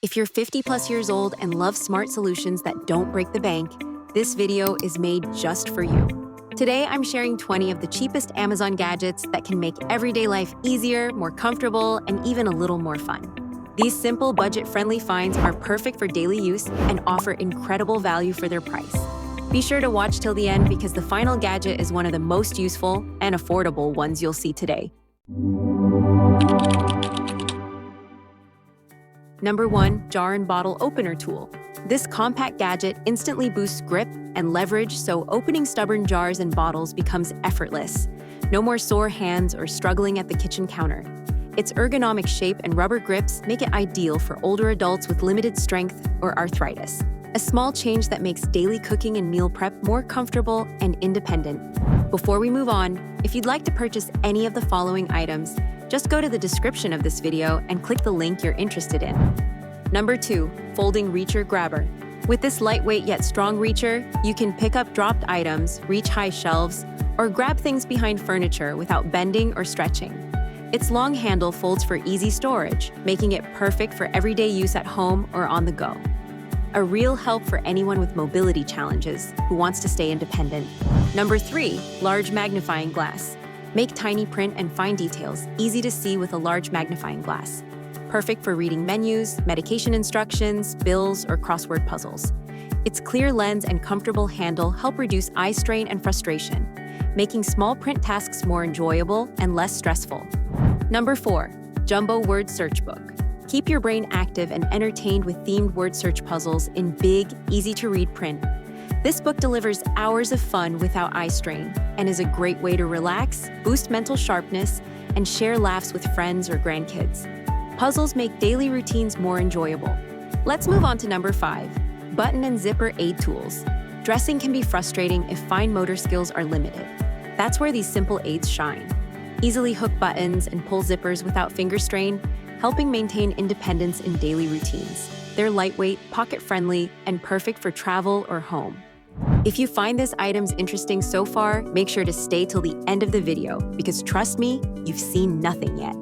If you're 50 plus years old and love smart solutions that don't break the bank, this video is made just for you. Today, I'm sharing 20 of the cheapest Amazon gadgets that can make everyday life easier, more comfortable, and even a little more fun. These simple, budget-friendly finds are perfect for daily use and offer incredible value for their price. Be sure to watch till the end because the final gadget is one of the most useful and affordable ones you'll see today. Number 1. Jar and Bottle Opener Tool. This compact gadget instantly boosts grip and leverage, so opening stubborn jars and bottles becomes effortless. No more sore hands or struggling at the kitchen counter. Its ergonomic shape and rubber grips make it ideal for older adults with limited strength or arthritis. A small change that makes daily cooking and meal prep more comfortable and independent. Before we move on, if you'd like to purchase any of the following items, just go to the description of this video and click the link you're interested in. Number 2. Folding Reacher Grabber. With this lightweight yet strong reacher, you can pick up dropped items, reach high shelves, or grab things behind furniture without bending or stretching. Its long handle folds for easy storage, making it perfect for everyday use at home or on the go. A real help for anyone with mobility challenges who wants to stay independent. Number 3. Large Magnifying Glass. Make tiny print and fine details easy to see with a large magnifying glass. Perfect for reading menus, medication instructions, bills, or crossword puzzles. Its clear lens and comfortable handle help reduce eye strain and frustration, making small print tasks more enjoyable and less stressful. Number 4. Jumbo Word Search Book. Keep your brain active and entertained with themed word search puzzles in big, easy-to-read print. This book delivers hours of fun without eye strain and is a great way to relax, boost mental sharpness, and share laughs with friends or grandkids. Puzzles make daily routines more enjoyable. Let's move on to number 5. Button and Zipper Aid Tools. Dressing can be frustrating if fine motor skills are limited. That's where these simple aids shine. Easily hook buttons and pull zippers without finger strain, helping maintain independence in daily routines. They're lightweight, pocket-friendly, and perfect for travel or home. If you find these items interesting so far, make sure to stay till the end of the video because trust me, you've seen nothing yet.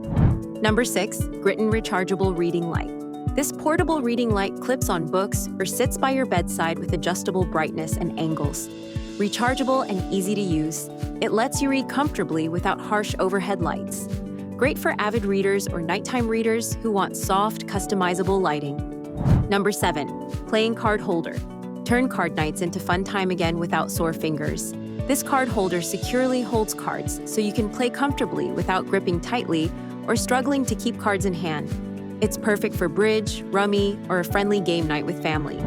Number 6. Gritton Rechargeable Reading Light. This portable reading light clips on books or sits by your bedside with adjustable brightness and angles. Rechargeable and easy to use, it lets you read comfortably without harsh overhead lights. Great for avid readers or nighttime readers who want soft, customizable lighting. Number 7. Playing Card Holder. Turn card nights into fun time again without sore fingers. This card holder securely holds cards so you can play comfortably without gripping tightly or struggling to keep cards in hand. It's perfect for bridge, rummy, or a friendly game night with family.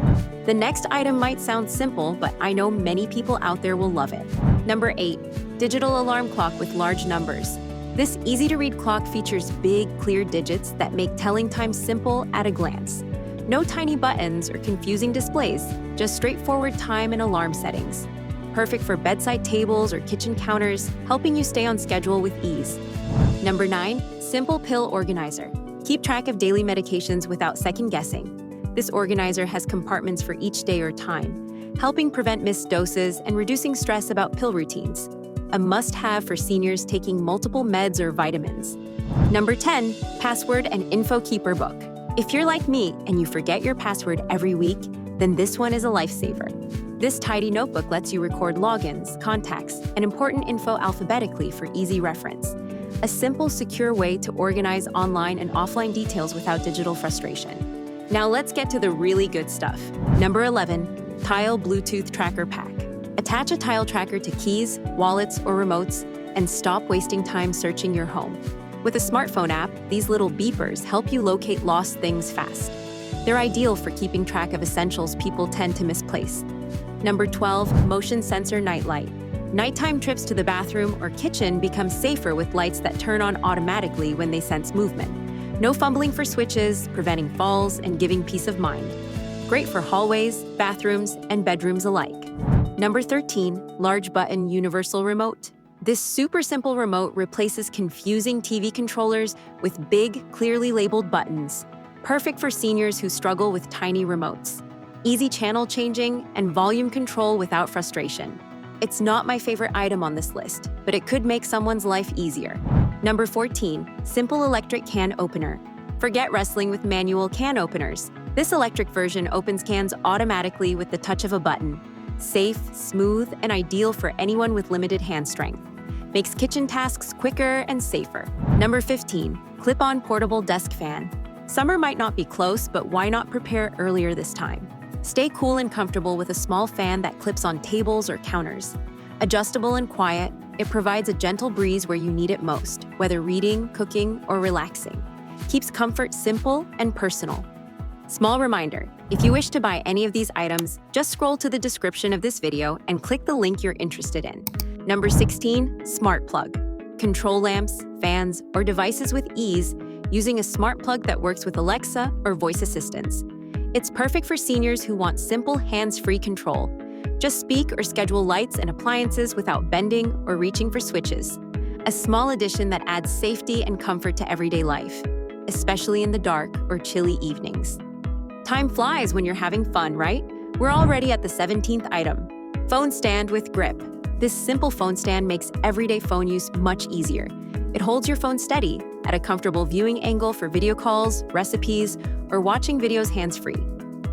The next item might sound simple, but I know many people out there will love it. Number 8. Digital Alarm Clock with Large Numbers. This easy-to-read clock features big, clear digits that make telling time simple at a glance. No tiny buttons or confusing displays, just straightforward time and alarm settings. Perfect for bedside tables or kitchen counters, helping you stay on schedule with ease. Number 9. Simple Pill Organizer. Keep track of daily medications without second-guessing. This organizer has compartments for each day or time, helping prevent missed doses and reducing stress about pill routines. A must-have for seniors taking multiple meds or vitamins. Number 10. Password and Info Keeper Book. If you're like me and you forget your password every week, then this one is a lifesaver. This tidy notebook lets you record logins, contacts, and important info alphabetically for easy reference. A simple, secure way to organize online and offline details without digital frustration. Now let's get to the really good stuff. Number 11. Tile Bluetooth Tracker Pack. Attach a Tile tracker to keys, wallets, or remotes, and stop wasting time searching your home. With a smartphone app, these little beepers help you locate lost things fast. They're ideal for keeping track of essentials people tend to misplace. Number 12. Motion Sensor Nightlight. Nighttime trips to the bathroom or kitchen become safer with lights that turn on automatically when they sense movement. No fumbling for switches, preventing falls, and giving peace of mind. Great for hallways, bathrooms, and bedrooms alike. Number 13. Large Button Universal Remote. This super simple remote replaces confusing TV controllers with big, clearly labeled buttons. Perfect for seniors who struggle with tiny remotes. Easy channel changing and volume control without frustration. It's not my favorite item on this list, but it could make someone's life easier. Number 14. Simple Electric Can Opener. Forget wrestling with manual can openers. This electric version opens cans automatically with the touch of a button. Safe, smooth, and ideal for anyone with limited hand strength. Makes kitchen tasks quicker and safer. Number 15, clip-on portable desk fan. Summer might not be close, but why not prepare earlier this time? Stay cool and comfortable with a small fan that clips on tables or counters. Adjustable and quiet, it provides a gentle breeze where you need it most, whether reading, cooking, or relaxing. Keeps comfort simple and personal. Small reminder, if you wish to buy any of these items, just scroll to the description of this video and click the link you're interested in. Number 16, smart plug. Control lamps, fans, or devices with ease using a smart plug that works with Alexa or voice assistants. It's perfect for seniors who want simple hands-free control. Just speak or schedule lights and appliances without bending or reaching for switches. A small addition that adds safety and comfort to everyday life, especially in the dark or chilly evenings. Time flies when you're having fun, right? We're already at the 17th item. Phone stand with grip. This simple phone stand makes everyday phone use much easier. It holds your phone steady at a comfortable viewing angle for video calls, recipes, or watching videos hands-free.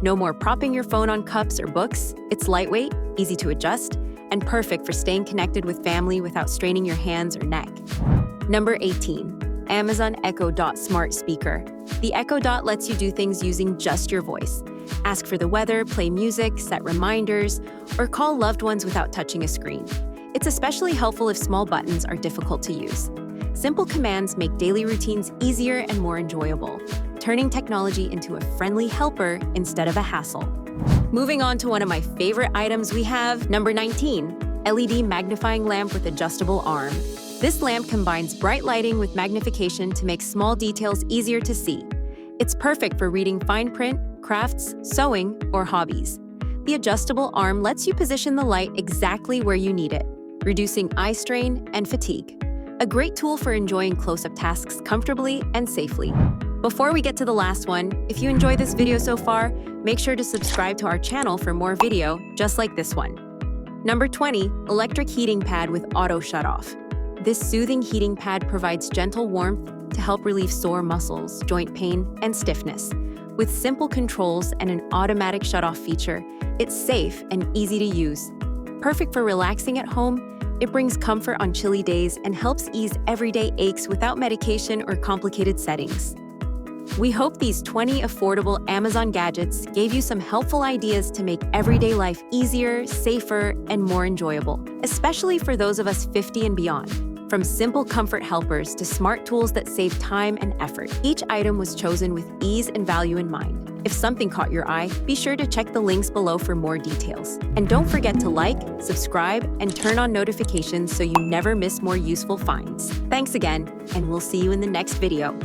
No more propping your phone on cups or books. It's lightweight, easy to adjust, and perfect for staying connected with family without straining your hands or neck. Number 18. Amazon Echo Dot Smart Speaker. The Echo Dot lets you do things using just your voice. Ask for the weather, play music, set reminders, or call loved ones without touching a screen. It's especially helpful if small buttons are difficult to use. Simple commands make daily routines easier and more enjoyable, turning technology into a friendly helper instead of a hassle. Moving on to one of my favorite items we have, number 19, LED magnifying lamp with adjustable arm. This lamp combines bright lighting with magnification to make small details easier to see. It's perfect for reading fine print, crafts, sewing, or hobbies. The adjustable arm lets you position the light exactly where you need it, reducing eye strain and fatigue. A great tool for enjoying close-up tasks comfortably and safely. Before we get to the last one, if you enjoyed this video so far, make sure to subscribe to our channel for more video just like this one. Number 20, electric heating pad with auto shutoff. This soothing heating pad provides gentle warmth to help relieve sore muscles, joint pain, and stiffness. With simple controls and an automatic shutoff feature, it's safe and easy to use. Perfect for relaxing at home, it brings comfort on chilly days and helps ease everyday aches without medication or complicated settings. We hope these 20 affordable Amazon gadgets gave you some helpful ideas to make everyday life easier, safer, and more enjoyable, especially for those of us 50 and beyond. From simple comfort helpers to smart tools that save time and effort, each item was chosen with ease and value in mind. If something caught your eye, be sure to check the links below for more details. And don't forget to like, subscribe, and turn on notifications so you never miss more useful finds. Thanks again, and we'll see you in the next video.